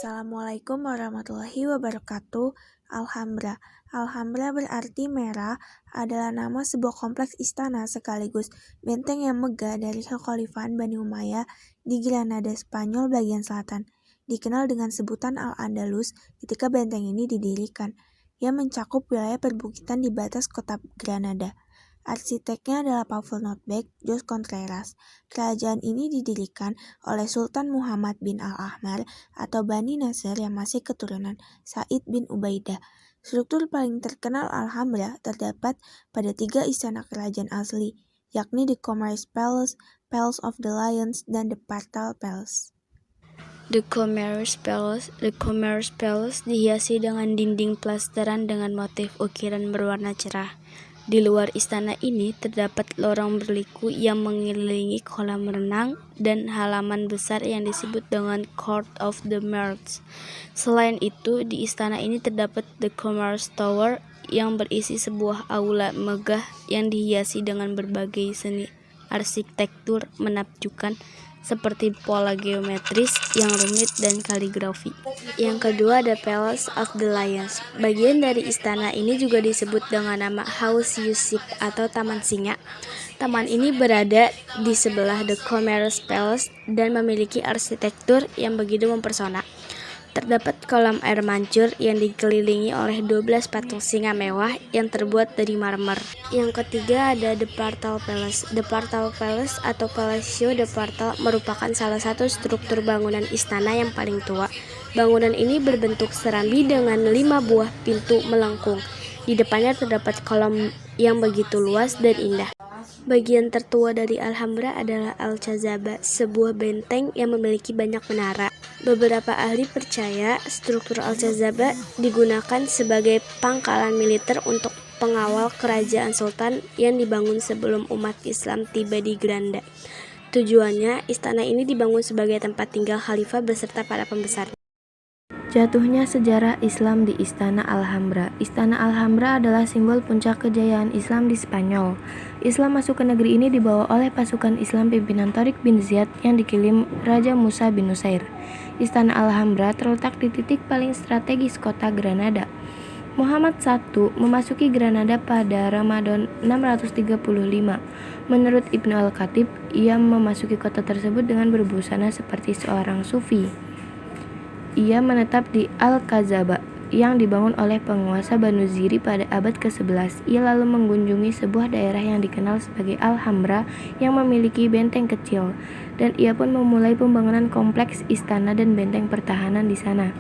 Assalamualaikum warahmatullahi wabarakatuh. Alhambra. Alhambra berarti merah adalah nama sebuah kompleks istana sekaligus benteng yang megah dari Kekhalifahan Bani Umayyah di Granada, Spanyol bagian selatan. Dikenal dengan sebutan Al-Andalus ketika benteng ini didirikan. Ia mencakup wilayah perbukitan di batas kota Granada. Arsiteknya adalah Pavel Notbeck Jos Contreras. Kerajaan ini didirikan oleh Sultan Muhammad bin Al-Ahmar atau Bani Nasr yang masih keturunan Said bin Ubaidah. Struktur paling terkenal Alhambra terdapat pada 3 istana kerajaan asli, yakni The Commerce Palace, Palace of the Lions, dan The Partal Palace. The Commerce Palace dihiasi dengan dinding plasteran dengan motif ukiran berwarna cerah. Di luar istana ini terdapat lorong berliku yang mengelilingi kolam renang dan halaman besar yang disebut dengan Court of the Merchants. Selain itu, di istana ini terdapat The Commerce Tower yang berisi sebuah aula megah yang dihiasi dengan berbagai seni arsitektur menakjubkan seperti pola geometris yang rumit dan kaligrafi. Yang kedua ada Palace of the Lions. Bagian dari istana ini juga disebut dengan nama Haus Yusuf atau Taman Singa. Taman ini berada di sebelah The Commerce Palace dan memiliki arsitektur yang begitu mempesona. Terdapat kolam air mancur yang dikelilingi oleh 12 patung singa mewah yang terbuat dari marmer. Yang ketiga ada The Partal Palace. The Partal Palace atau Palacio de Partal merupakan salah satu struktur bangunan istana yang paling tua. Bangunan ini berbentuk serambi dengan 5 buah pintu melengkung. Di depannya terdapat kolam yang begitu luas dan indah. Bagian tertua dari Alhambra adalah Alcazaba, sebuah benteng yang memiliki banyak menara. Beberapa ahli percaya struktur Alcazaba digunakan sebagai pangkalan militer untuk pengawal kerajaan sultan yang dibangun sebelum umat Islam tiba di Granada. Tujuannya, istana ini dibangun sebagai tempat tinggal khalifah beserta para pembesar. Jatuhnya sejarah Islam di Istana Alhambra. Istana Alhambra adalah simbol puncak kejayaan Islam di Spanyol. Islam masuk ke negeri ini dibawa oleh pasukan Islam pimpinan Tariq bin Ziyad yang dikirim Raja Musa bin Nusair. Istana Alhambra terletak di titik paling strategis kota Granada. Muhammad I memasuki Granada pada Ramadan 635. Menurut Ibnu Al-Khatib, ia memasuki kota tersebut dengan berbusana seperti seorang sufi. Ia menetap di Al-Kazaba yang dibangun oleh penguasa Banu Ziri pada abad ke-11. Ia lalu mengunjungi sebuah daerah yang dikenal sebagai Alhambra yang memiliki benteng kecil, dan ia pun memulai pembangunan kompleks istana dan benteng pertahanan di sana.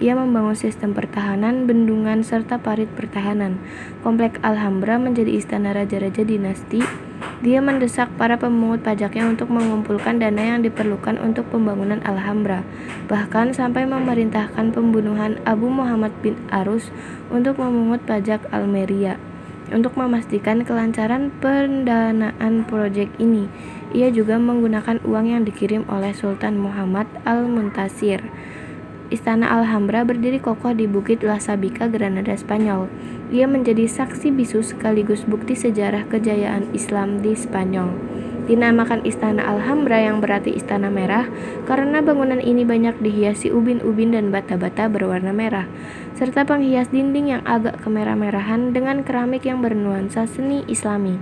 Ia membangun sistem pertahanan, bendungan, serta parit pertahanan. Kompleks Alhambra menjadi istana raja-raja dinasti. Dia mendesak para pemungut pajaknya untuk mengumpulkan dana yang diperlukan untuk pembangunan Alhambra, bahkan sampai memerintahkan pembunuhan Abu Muhammad bin Arus untuk memungut pajak Almeria. Untuk memastikan kelancaran pendanaan proyek ini, ia juga menggunakan uang yang dikirim oleh Sultan Muhammad Al-Muntasir. Istana Alhambra berdiri kokoh di Bukit La Sabika, Granada, Spanyol. Ia menjadi saksi bisu sekaligus bukti sejarah kejayaan Islam di Spanyol. Dinamakan Istana Alhambra yang berarti Istana Merah karena bangunan ini banyak dihiasi ubin-ubin dan bata-bata berwarna merah, serta penghias dinding yang agak kemerah-merahan dengan keramik yang bernuansa seni Islami,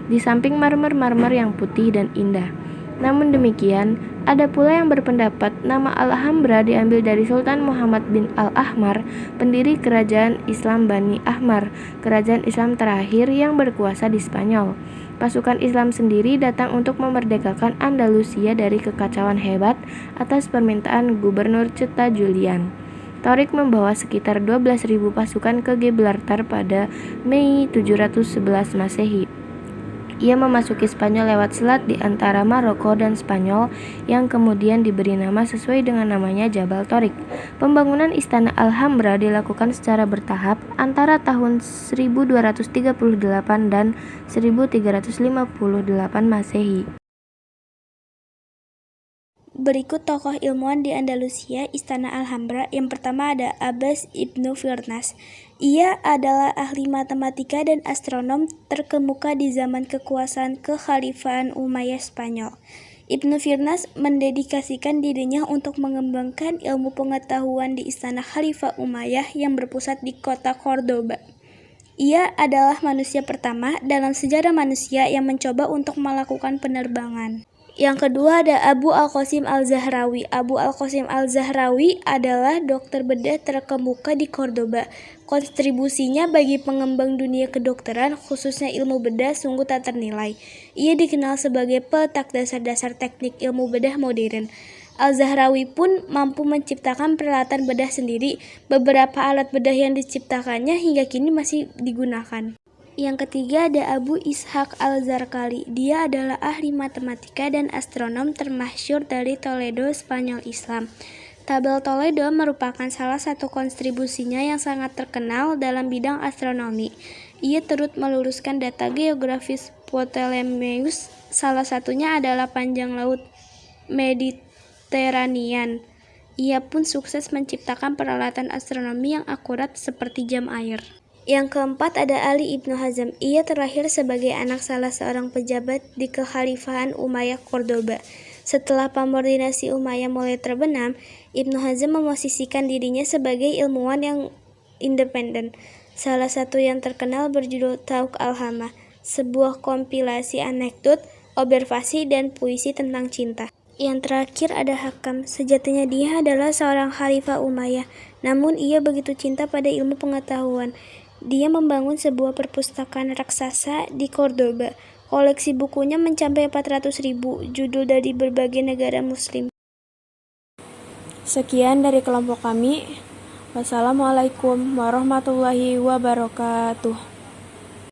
di samping marmer-marmer yang putih dan indah. Namun demikian, ada pula yang berpendapat nama Alhambra diambil dari Sultan Muhammad bin Al-Ahmar, pendiri kerajaan Islam Bani Ahmar, kerajaan Islam terakhir yang berkuasa di Spanyol. Pasukan Islam sendiri datang untuk memerdekakan Andalusia dari kekacauan hebat atas permintaan Gubernur Ceuta Julian. Tariq membawa sekitar 12.000 pasukan ke Gibraltar pada Mei 711 Masehi. Ia memasuki Spanyol lewat selat di antara Maroko dan Spanyol yang kemudian diberi nama sesuai dengan namanya Jabal Tariq. Pembangunan Istana Alhambra dilakukan secara bertahap antara tahun 1238 dan 1358 Masehi. Berikut tokoh ilmuwan di Andalusia, Istana Alhambra. Yang pertama ada Abbas Ibnu Firnas. Ia adalah ahli matematika dan astronom terkemuka di zaman kekuasaan Kekhalifahan Umayyah Spanyol. Ibnu Firnas mendedikasikan dirinya untuk mengembangkan ilmu pengetahuan di istana Khalifah Umayyah yang berpusat di kota Cordoba. Ia adalah manusia pertama dalam sejarah manusia yang mencoba untuk melakukan penerbangan. Yang kedua ada Abu Al-Qasim Al-Zahrawi. Abu Al-Qasim Al-Zahrawi adalah dokter bedah terkemuka di Cordoba. Kontribusinya bagi pengembang dunia kedokteran, khususnya ilmu bedah, sungguh tak ternilai. Ia dikenal sebagai peletak dasar-dasar teknik ilmu bedah modern. Al-Zahrawi pun mampu menciptakan peralatan bedah sendiri. Beberapa alat bedah yang diciptakannya hingga kini masih digunakan. Yang ketiga ada Abu Ishaq Al-Zarqali. Dia adalah ahli matematika dan astronom termasyhur dari Toledo, Spanyol Islam. Tabel Toledo merupakan salah satu kontribusinya yang sangat terkenal dalam bidang astronomi. Ia turut meluruskan data geografis Ptolemeus, salah satunya adalah panjang laut Mediterranean. Ia pun sukses menciptakan peralatan astronomi yang akurat seperti jam air. Yang keempat ada Ali Ibnu Hazm. Ia terlahir sebagai anak salah seorang pejabat di Kekhalifahan Umayyah Cordoba. Setelah pamor dinasti Umayyah mulai terbenam, Ibnu Hazm memosisikan dirinya sebagai ilmuwan yang independen. Salah satu yang terkenal berjudul Tauq al-Hama, sebuah kompilasi anekdot, observasi, dan puisi tentang cinta. Yang terakhir ada Hakam. Sejatinya dia adalah seorang khalifah Umayyah, namun ia begitu cinta pada ilmu pengetahuan. Dia membangun sebuah perpustakaan raksasa di Cordoba. Koleksi bukunya mencapai 400.000 judul dari berbagai negara muslim. Sekian dari kelompok kami. Wassalamualaikum warahmatullahi wabarakatuh.